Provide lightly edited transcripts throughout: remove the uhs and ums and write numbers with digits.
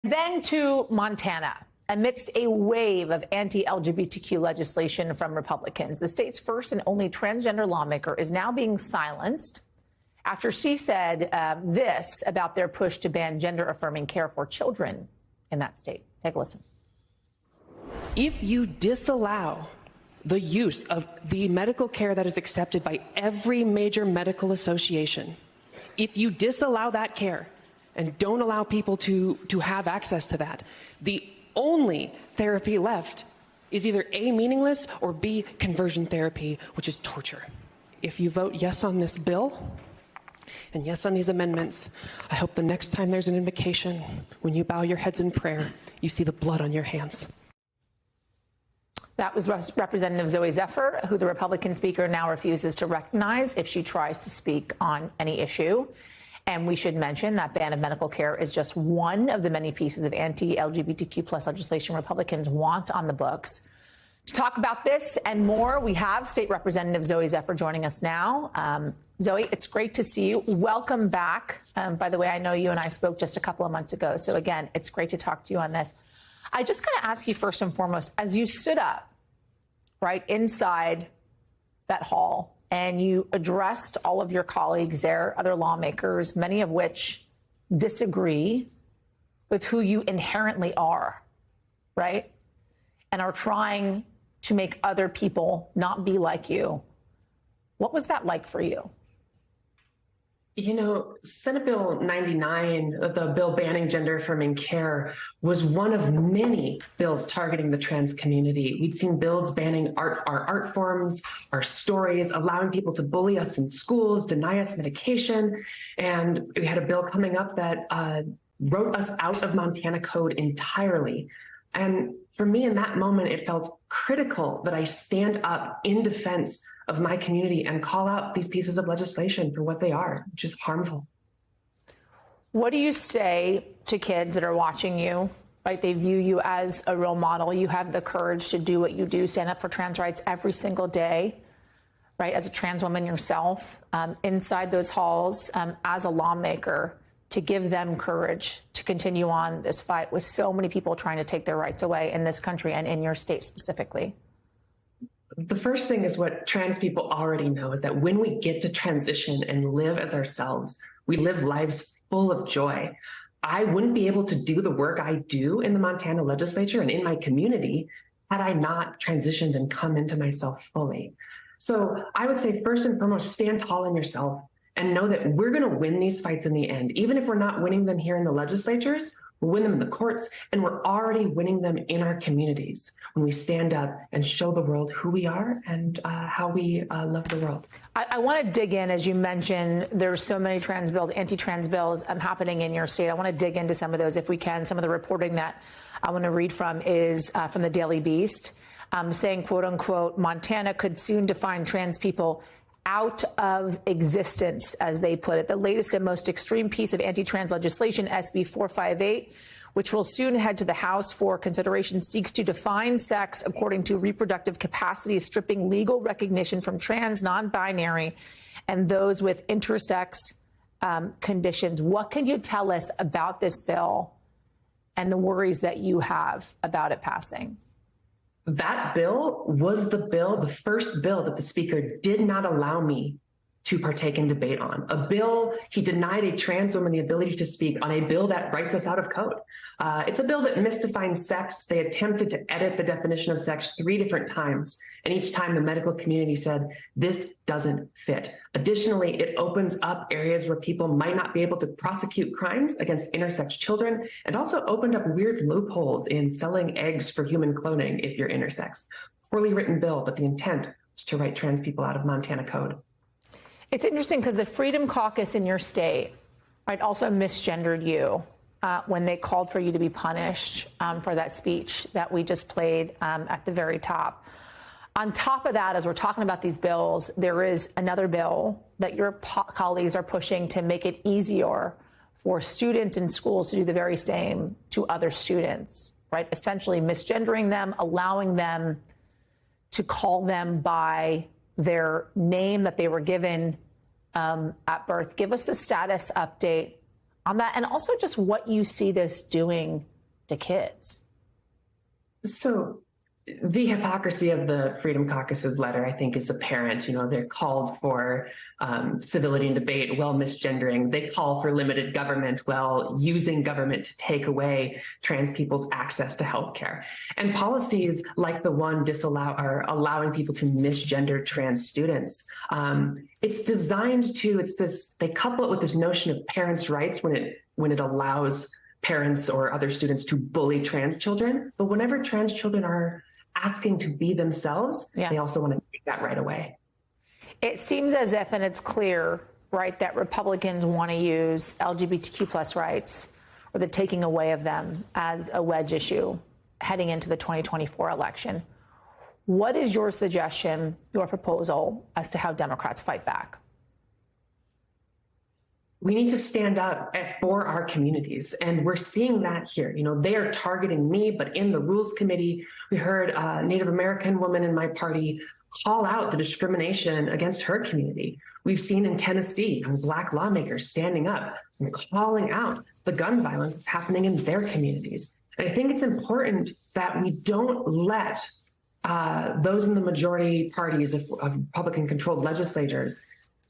Then to Montana. Amidst a wave of anti-LGBTQ legislation from Republicans, the state's first and only transgender lawmaker is now being silenced after she said this about their push to ban gender-affirming care for children in that state. Take a listen. If you disallow the use of the medical care that is accepted by every major medical association, if you disallow that care and don't allow people to have access to that, the only therapy left is either A, meaningless, or B, conversion therapy, which is torture. If you vote yes on this bill and yes on these amendments, I hope the next time there's an invocation, when you bow your heads in prayer, you see the blood on your hands. That was Representative Zooey Zephyr, who the Republican speaker now refuses to recognize if she tries to speak on any issue. And we should mention that ban of medical care is just one of the many pieces of anti-LGBTQ plus legislation Republicans want on the books. To talk about this and more, we have State Representative Zooey Zephyr joining us now. Zooey, it's great to see you. Welcome back. By the way, I know you and I spoke just a couple of months ago. So again, it's great to talk to you on this. I just got to ask you first and foremost, as you stood up right inside that hall, and you addressed all of your colleagues there, other lawmakers, many of which disagree with who you inherently are, right? And are trying to make other people not be like you. What was that like for you? You know, Senate Bill 99, the bill banning gender-affirming care, was one of many bills targeting the trans community. We'd seen bills banning our art forms, our stories, allowing people to bully us in schools, deny us medication. And we had a bill coming up that wrote us out of Montana code entirely. And for me, in that moment, it felt critical that I stand up in defense of my community and call out these pieces of legislation for what they are, which is harmful. What do you say to kids that are watching you, right? They view you as a role model. You have the courage to do what you do, stand up for trans rights every single day, right? As a trans woman yourself, inside those halls, as a lawmaker, to give them courage to continue on this fight with so many people trying to take their rights away in this country and in your state specifically. The first thing is what trans people already know, is that when we get to transition and live as ourselves, we live lives full of joy. I wouldn't be able to do the work I do in the Montana legislature and in my community had I not transitioned and come into myself fully. So I would say, first and foremost, stand tall in yourself and know that we're going to win these fights in the end. Even if we're not winning them here in the legislatures, we'll win them in the courts, and we're already winning them in our communities when we stand up and show the world who we are and how we love the world. I want to dig in, as you mentioned, there's so many trans bills, anti-trans bills happening in your state. I want to dig into some of those if we can. Some of the reporting that I want to read from is from the Daily Beast, saying, quote unquote, Montana could soon define trans people out of existence, as they put it. The latest and most extreme piece of anti-trans legislation, SB 458, which will soon head to the House for consideration, seeks to define sex according to reproductive capacity, stripping legal recognition from trans, non-binary, and those with intersex conditions. What can you tell us about this bill and the worries that you have about it passing? That bill was the first bill that the speaker did not allow me to partake in debate on. A bill, he denied a trans woman the ability to speak on a bill that writes us out of code. It's a bill that misdefines sex. They attempted to edit the definition of sex 3 different times, and each time the medical community said, this doesn't fit. Additionally, it opens up areas where people might not be able to prosecute crimes against intersex children, and also opened up weird loopholes in selling eggs for human cloning if you're intersex. Poorly written bill, but the intent was to write trans people out of Montana code. It's interesting because the Freedom Caucus in your state, right, also misgendered you when they called for you to be punished for that speech that we just played at the very top. On top of that, as we're talking about these bills, there is another bill that your colleagues are pushing to make it easier for students in schools to do the very same to other students, right? Essentially misgendering them, allowing them to call them by their name that they were given at birth. Give us the status update on that, and also just what you see this doing to kids? So the hypocrisy of the Freedom Caucus's letter, I think, is apparent. They're called for civility and debate while misgendering. They call for limited government while using government to take away trans people's access to healthcare. And policies like the one allowing people to misgender trans students. It's designed to, they couple it with this notion of parents' rights when it allows parents or other students to bully trans children. But whenever trans children are asking to be themselves, they also want to take that right away. It seems as if, and it's clear, right, that Republicans want to use LGBTQ plus rights or the taking away of them as a wedge issue heading into the 2024 election. What is your suggestion, your proposal as to how Democrats fight back? We need to stand up for our communities. And we're seeing that here. They are targeting me, but in the Rules Committee, we heard a Native American woman in my party call out the discrimination against her community. We've seen in Tennessee, Black lawmakers standing up and calling out the gun violence that's happening in their communities. And I think it's important that we don't let those in the majority parties of Republican-controlled legislatures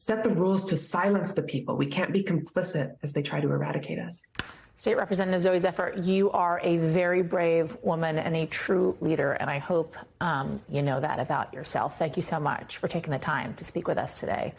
set the rules to silence the people. We can't be complicit as they try to eradicate us. State Representative Zooey Zephyr, you are a very brave woman and a true leader, and I hope you know that about yourself. Thank you so much for taking the time to speak with us today.